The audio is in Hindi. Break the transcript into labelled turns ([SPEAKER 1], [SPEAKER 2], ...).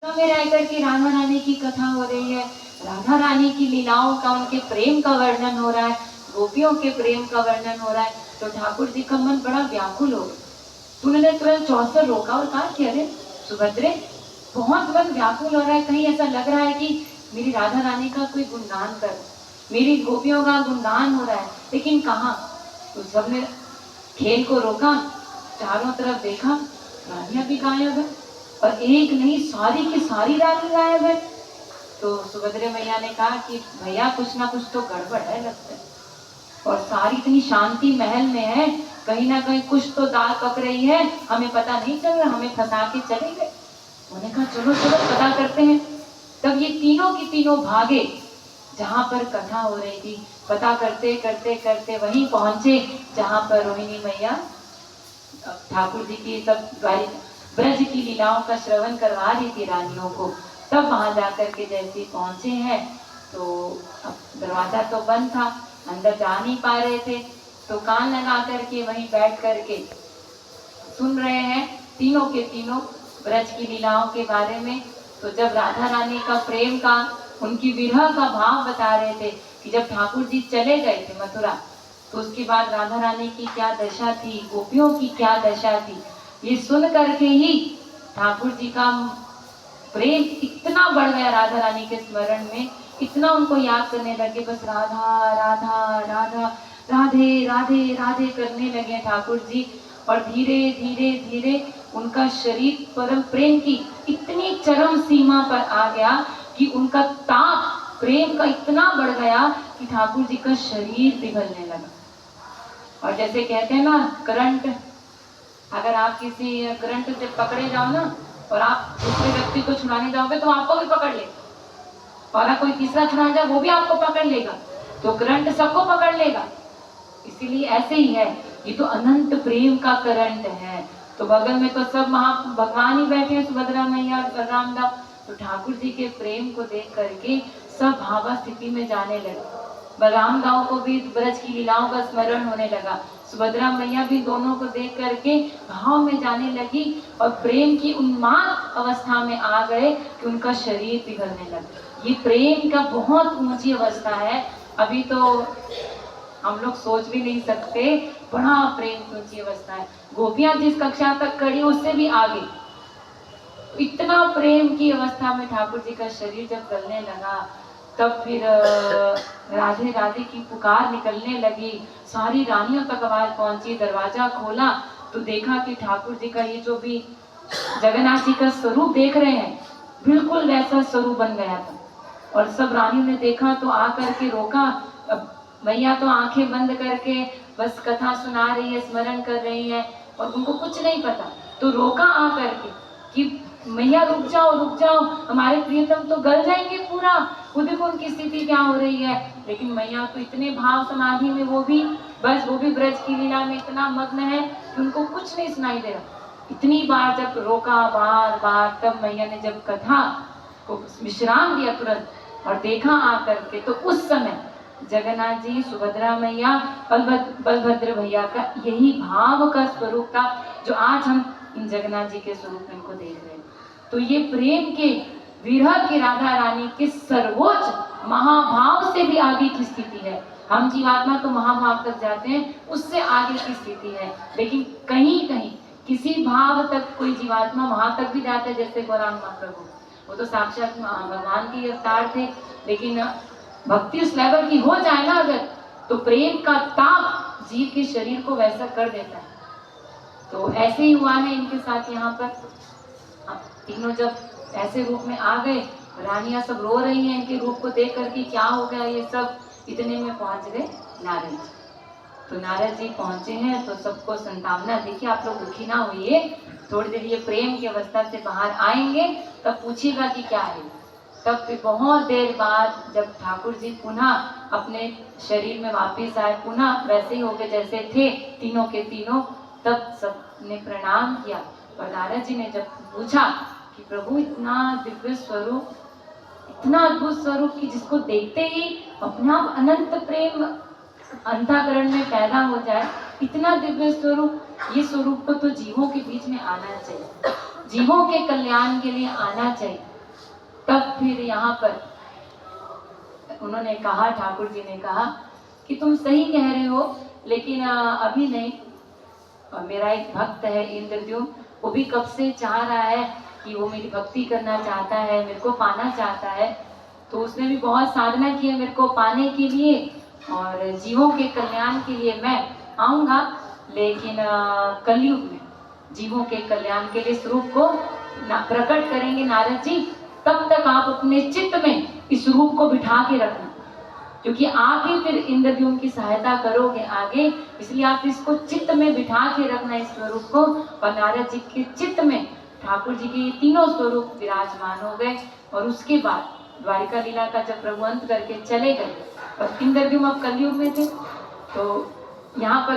[SPEAKER 1] में रह करके राधा रानी की कथा हो रही है, राधा रानी की लीलाओं का, उनके प्रेम का वर्णन हो रहा है, गोपियों के प्रेम का वर्णन हो रहा है। तो ठाकुर जी का मन बड़ा व्याकुल हो गया। उन्होंने तुरंत चौसर रोका और कहा कि अरे सुभद्रे, बहुत मन व्याकुल हो रहा है, कहीं ऐसा लग रहा है कि मेरी राधा रानी का कोई गुणगान कर, मेरी गोपियों का गुणगान हो रहा है, लेकिन कहाँ। तो सबने खेल को रोका, चारों तरफ देखा, रानियां भी गायब है, और एक नहीं सारी की सारी रानी गायब है। तो सुभद्रे मैया ने कहा कि भैया कुछ ना कुछ तो गड़बड़ है लगता है, और सारी इतनी शांति महल में है, कहीं ना कहीं कुछ तो दाल पक रही है, हमें पता नहीं चल रहा, हमें फंसा के चले गए। उन्होंने कहा चलो चलो पता करते हैं। तब ये तीनों की तीनों भागे जहां पर कथा हो रही थी। पता करते करते करते वहीं पहुंचे जहां पर रोहिणी मैया ठाकुर जी की सब ब्रज की लीलाओं का श्रवण करवा रही थी रानियों को। तब वहां जाकर के जैसे पहुंचे हैं तो अब दरवाजा तो बंद था, अंदर जा नहीं पा रहे थे, तो कान लगा करके वहीं बैठ करके सुन रहे हैं तीनों के तीनों ब्रज की लीलाओं के बारे में। तो जब राधा रानी का प्रेम का, उनकी विरह का भाव बता रहे थे कि जब ठाकुर जी चले गए थे मथुरा, तो उसके बाद राधा रानी की क्या दशा थी, गोपियों की क्या दशा थी, ये सुन करके ही ठाकुर जी का प्रेम इतना बढ़ गया राधा रानी के स्मरण में, इतना उनको याद करने लगे, बस राधा राधा राधा, राधे राधे राधे करने लगे ठाकुर जी। और धीरे धीरे धीरे उनका शरीर परम प्रेम की इतनी चरम सीमा पर आ गया कि उनका ताप प्रेम का इतना बढ़ गया कि ठाकुर जी का शरीर पिघलने लगा। और जैसे कहते हैं ना करंट, अगर आप किसी करंट से पकड़े जाओ ना और आप दूसरे व्यक्ति को छुड़ाने जाओगे तो आपको भी पकड़ लेगा, और अगर कोई तीसरा छुड़ाने जाए वो भी आपको पकड़ लेगा, तो करंट सबको पकड़ लेगा। इसीलिए ऐसे ही है, ये तो अनंत प्रेम का करंट है। तो बगल में तो सब भगवान ही बैठे हैं, सुभद्रा मैया और बलराम दाऊ। तो ठाकुर जी के प्रेम को देख करके सब भावा स्थिति में जाने लगे। बलराम दाऊ को भी ब्रज की लीलाओं का स्मरण होने लगा, सुभद्रा मैया भी दोनों को देख करके भाव में जाने लगी और प्रेम की उन्माद अवस्था में आ गए कि उनका शरीर पिघलने लगा। ये प्रेम का बहुत ऊंची अवस्था है, अभी तो हम लोग सोच भी नहीं सकते, बड़ा प्रेम की ऊंची अवस्था है। गोपियां जिस कक्षा तक खड़ी उससे भी आगे, इतना प्रेम की अवस्था में ठाकुर जी का शरीर जब गलने लगा, तब फिर राधे राधे की पुकार निकलने लगी, सारी रानियों तक आवाज पहुंची। दरवाजा खोला तो देखा कि ठाकुर जी का ये जो भी जगन्नाथ जी का स्वरूप देख रहे हैं, बिल्कुल वैसा स्वरूप बन गया था। और सब रानियों ने देखा तो आकर के रोका। अब मैया तो आंखें बंद करके बस कथा सुना रही है, स्मरण कर रही है, और उनको कुछ नहीं पता। तो रोका आकर के कि मैया रुक जाओ, हमारे प्रियतम तो गल जाएंगे पूरा, वो देखो उनकी स्थिति क्या हो रही है। लेकिन मैया तो इतने भाव समाधि में, वो भी ब्रज की लीला में इतना मग्न है कि उनको कुछ नहीं सुनाई दे रहा। इतनी बार जब रोका, बार बार, तब मैया ने जब कथा को विश्राम दिया तुरंत और देखा आकर के, तो उस समय जगन्नाथ जी, सुभद्रा मैया, बलभद्र भैया का यही भाव का स्वरूप था जो आज हम इन जगन्नाथ जी के स्वरूप में इनको देख रहे हैं। तो ये प्रेम के विरह की राधा रानी के सर्वोच्च महाभाव से भी आगे की स्थिति है। हम जीवात्मा तो महाभाव तक जाते हैं, उससे आगे की स्थिति है। लेकिन कहीं कहीं किसी भाव तक कोई जीवात्मा वहां तक भी जाता है, जैसे गौरांग महाप्रभु, वो तो साक्षात भगवान के अवतार थे। लेकिन भक्ति उस लेवल की हो जाए ना अगर, तो प्रेम का ताप जीव के शरीर को वैसा कर देता है। तो ऐसे ही हुआ है इनके साथ यहाँ पर। तीनों जब ऐसे रूप में आ गए, रानियां सब रो रही हैं इनके रूप को देख करके, क्या हो गया ये सब। इतने में पहुंच गए नारद जी। तो नारद जी पहुंचे हैं तो सबको संतावना, देखिए आप लोग दुखी ना होइए, थोड़ी देर ये प्रेम की अवस्था से बाहर आएंगे तब पूछिएगा कि क्या है। तब फिर बहुत देर बाद जब ठाकुर जी पुनः अपने शरीर में वापिस आए, पुनः वैसे ही हो गए जैसे थे तीनों के तीनों, तब सबने प्रणाम किया। और नारद जी ने जब पूछा कि प्रभु इतना दिव्य स्वरूप, इतना अद्भुत स्वरूप कि जिसको देखते ही अपने आप अनंत प्रेम अंतःकरण में पैदा हो जाए, इतना दिव्य स्वरूप, ये स्वरूप को तो जीवों के बीच में आना चाहिए। जीवों के कल्याण के लिए आना चाहिए। तब फिर यहाँ पर उन्होंने कहा, ठाकुर जी ने कहा कि तुम सही कह रहे हो, लेकिन अभी नहीं। और मेरा एक भक्त है इंद्रद्युम्न, वो भी कब से चाह रहा है कि वो मेरी भक्ति करना चाहता है, मेरे को पाना चाहता है। तो उसने भी बहुत साधना की है मेरे को पाने के लिए, और जीवों के कल्याण के लिए मैं आऊंगा, लेकिन कलयुग में जीवों के कल्याण के लिए स्वरूप को प्रकट करेंगे नारद जी। तब तक आप अपने चित्त में इस रूप को बिठा के रखना, क्योंकि आप ही फिर इंद्रद्युम्न की सहायता करोगे आगे, इसलिए आप इसको चित्त में बिठा के रखना इस स्वरूप को। और नारद जी के चित्त में ठाकुर जी के ये तीनों स्वरूप विराजमान हो गए। और उसके बाद द्वारिका लीला का जब प्रभु अंत करके चले गए, और इंद्रद्युम्न अब कलयुग में थे, तो यहाँ पर